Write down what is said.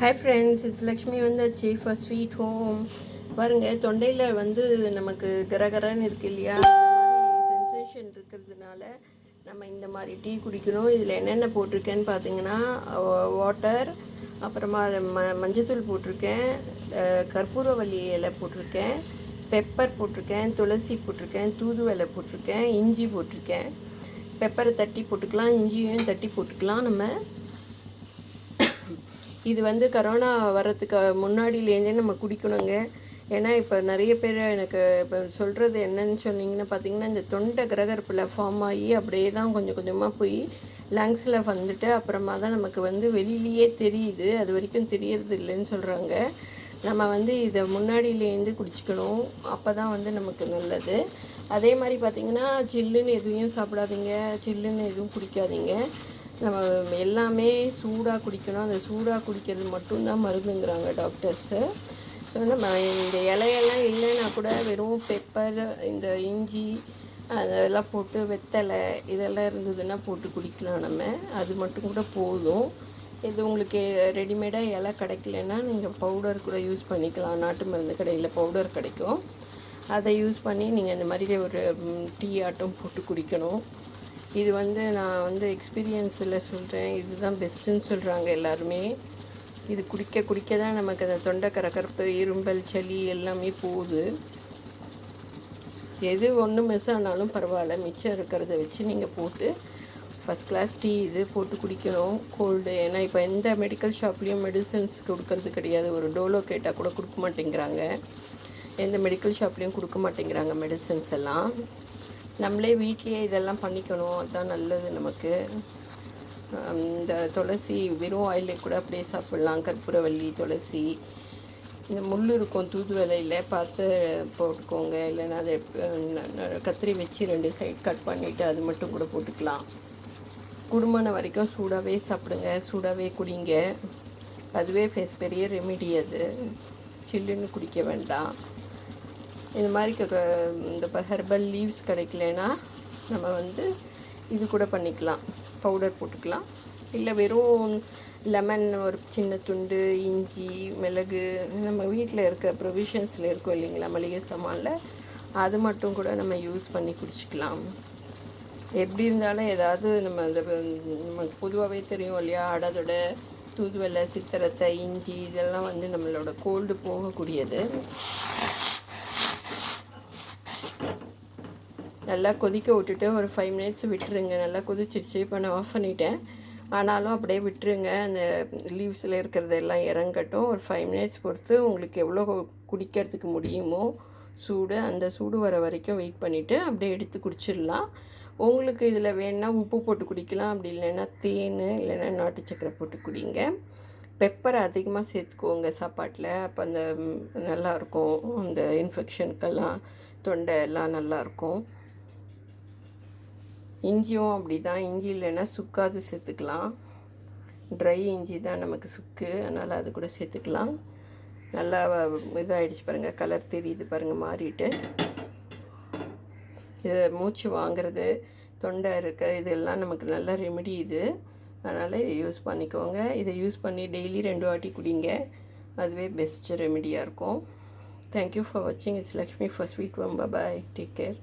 Hi friends, it's Lakshmi வந்தாச்சு for sweet home. பாருங்கள், தொண்டையில் வந்து நமக்கு கரகரன்னு இருக்கு இல்லையா, இந்த மாதிரி சென்சேஷன் இருக்கிறதுனால நம்ம இந்த மாதிரி டீ குடிக்கணும். இதில் என்னென்ன போட்டிருக்கேன்னு பார்த்தீங்கன்னா, வாட்டர், அப்புறமா மஞ்சத்தூள் போட்டிருக்கேன், கற்பூரவள்ளி இலை போட்டிருக்கேன், பெப்பர் போட்டிருக்கேன், துளசி போட்டிருக்கேன், தூதுவளை போட்டிருக்கேன், இஞ்சி போட்டிருக்கேன். பெப்பரை தட்டி போட்டுக்கலாம், இஞ்சியும் தட்டி போட்டுக்கலாம். நம்ம இது வந்து கரோனா வர்றதுக்கு முன்னாடியிலேருந்தே நம்ம குடிக்கணுங்க. ஏன்னா இப்போ நிறைய பேர் எனக்கு இப்போ சொல்கிறது என்னன்னு சொன்னிங்கன்னா பார்த்தீங்கன்னா, இந்த தொண்டை கிரகரப்பில் ஃபார்ம் ஆகி அப்படியே தான் கொஞ்சம் கொஞ்சமாக போய் லங்ஸில் வந்துட்டு அப்புறமா தான் நமக்கு வந்து வெளியிலேயே தெரியுது, அது வரைக்கும் தெரியறது இல்லைன்னு சொல்கிறாங்க. நம்ம வந்து இதை முன்னாடியிலேருந்து குடிச்சிக்கணும், அப்போ தான் வந்து நமக்கு நல்லது. அதே மாதிரி பார்த்திங்கன்னா, சில்லுன்னு எதுவும் சாப்பிடாதீங்க, சில்லுன்னு எதுவும் குடிக்காதீங்க. நம்ம எல்லாமே சூடாக குடிக்கணும். அந்த சூடாக குடிக்கிறது மட்டும்தான் மருந்துங்கிறாங்க டாக்டர்ஸு. ஸோ நம்ம இந்த இலையெல்லாம் இல்லைன்னா கூட வெறும் பெப்பர், இந்த இஞ்சி அதெல்லாம் போட்டு, வெத்தலை இதெல்லாம் இருந்ததுன்னா போட்டு குடிக்கலாம் நம்ம. அது மட்டும் கூட போதும். இது உங்களுக்கு ரெடிமேடாக இலை கிடைக்கலன்னா நீங்கள் பவுடர் கூட யூஸ் பண்ணிக்கலாம். நாட்டு மருந்து கடையில் பவுடர் கிடைக்கும், அதை யூஸ் பண்ணி நீங்கள் இந்த மாதிரி ஒரு டீ ஆட்டம் போட்டு குடிக்கணும். இது வந்து நான் வந்து எக்ஸ்பீரியன்ஸில் சொல்கிறேன், இதுதான் பெஸ்ட்டுன்னு சொல்கிறாங்க எல்லாருமே. இது குடிக்க குடிக்க தான் நமக்கு அந்த தொண்டை கரகரப்பு, இரும்பல், சளி எல்லாமே போகுது. எது ஒன்று மிஸ் ஆனாலும் பரவாயில்ல, மிச்சம் இருக்கிறத வச்சு நீங்கள் போட்டு ஃபஸ்ட் கிளாஸ் டீ இது போட்டு குடிக்கணும் கோல்டு. ஏன்னா இப்போ எந்த மெடிக்கல் ஷாப்லேயும் மெடிசன்ஸ் கொடுக்கறது கிடையாது. ஒரு டோலோ கேட்டால் கூட கொடுக்க மாட்டேங்கிறாங்க, எந்த மெடிக்கல் ஷாப்லேயும் கொடுக்க மாட்டேங்கிறாங்க மெடிசன்ஸ் எல்லாம். நம்மளே வீட்லேயே இதெல்லாம் பண்ணிக்கணும், அதுதான் நல்லது நமக்கு. இந்த துளசி வெறும் ஆயிலே கூட அப்படியே சாப்பிட்லாம். கற்பூரவள்ளி, துளசி, இந்த முள் இருக்கும் தூதுவளையில் பார்த்து போட்டுக்கோங்க. இல்லைன்னா அதை கத்திரி வச்சு 2 சைட் கட் பண்ணிவிட்டு அது மட்டும் கூட போட்டுக்கலாம். குடும்பம் வரைக்கும் சூடாகவே சாப்பிடுங்க, சூடாகவே குடிங்க. அதுவே பெரிய ரெமிடி. அது சில்லுன்னு குடிக்க வேண்டாம். இந்த மாதிரி இந்த ஹெர்பல் லீவ்ஸ் கிடைக்கலனா நம்ம வந்து இது கூட பண்ணிக்கலாம், பவுடர் போட்டுக்கலாம். இல்லை வெறும் லெமன் ஒரு சின்ன துண்டு, இஞ்சி, மிளகு, நம்ம வீட்டில் இருக்க ப்ரொவிஷன்ஸில் இருக்கும் இல்லைங்களா, மளிகை சாமானில், அது மட்டும் கூட நம்ம யூஸ் பண்ணி குடிச்சிக்கலாம். எப்படி இருந்தாலும் ஏதாவது நம்ம நமக்கு பொதுவாகவே தெரியும் இல்லையா, அடதோட, தூதுவளை, சித்திரத்தை, இஞ்சி இதெல்லாம் வந்து நம்மளோட கோல்டு போகக்கூடியது. நல்லா கொதிக்க விட்டுட்டு ஒரு 5 மினிட்ஸ் விட்டுருங்க. நல்லா கொதிச்சிருச்சு, இப்போ நான் ஆஃப் பண்ணிட்டேன். ஆனாலும் அப்படியே விட்டுருங்க, அந்த லீவ்ஸில் இருக்கிறதெல்லாம் இறங்கட்டும். ஒரு 5 மினிட்ஸ் பொறுத்து உங்களுக்கு எவ்வளோ குடிக்கிறதுக்கு முடியுமோ சூடு, அந்த சூடு வர வரைக்கும் வெயிட் பண்ணிவிட்டு அப்படியே எடுத்து குடிச்சிடலாம். உங்களுக்கு இதில் வேணுன்னா உப்பு போட்டு குடிக்கலாம், அப்படி இல்லைன்னா தேன், இல்லைன்னா நாட்டு சக்கரை போட்டு குடிங்க. பெப்பரை அதிகமாக சேர்த்துக்கோங்க சாப்பாட்டில், அப்போ அந்த நல்லாயிருக்கும். அந்த இன்ஃபெக்ஷனுக்கெல்லாம் தொண்டை எல்லாம் நல்லாயிருக்கும். இஞ்சியும் அப்படி தான், இஞ்சி இல்லைன்னா சுக்காது சேர்த்துக்கலாம். ட்ரை இஞ்சி தான் நமக்கு சுக்கு, அதனால் அது கூட சேர்த்துக்கலாம். நல்லா இதாகிடுச்சு பாருங்கள், கலர் தெரியுது பாருங்கள், மாறிட்டு. இது மூச்சு வாங்கிறது, தொண்டை இருக்க இதெல்லாம் நமக்கு நல்ல ரெமிடி இது. அதனால் இதை யூஸ் பண்ணிக்கோங்க. இதை யூஸ் பண்ணி டெய்லி 2 வாட்டி குடிங்க, அதுவே பெஸ்ட்டு ரெமிடியாக இருக்கும். தேங்க்யூ ஃபார் வாட்சிங். It's Lakshmi for sweet home. Bye, take care.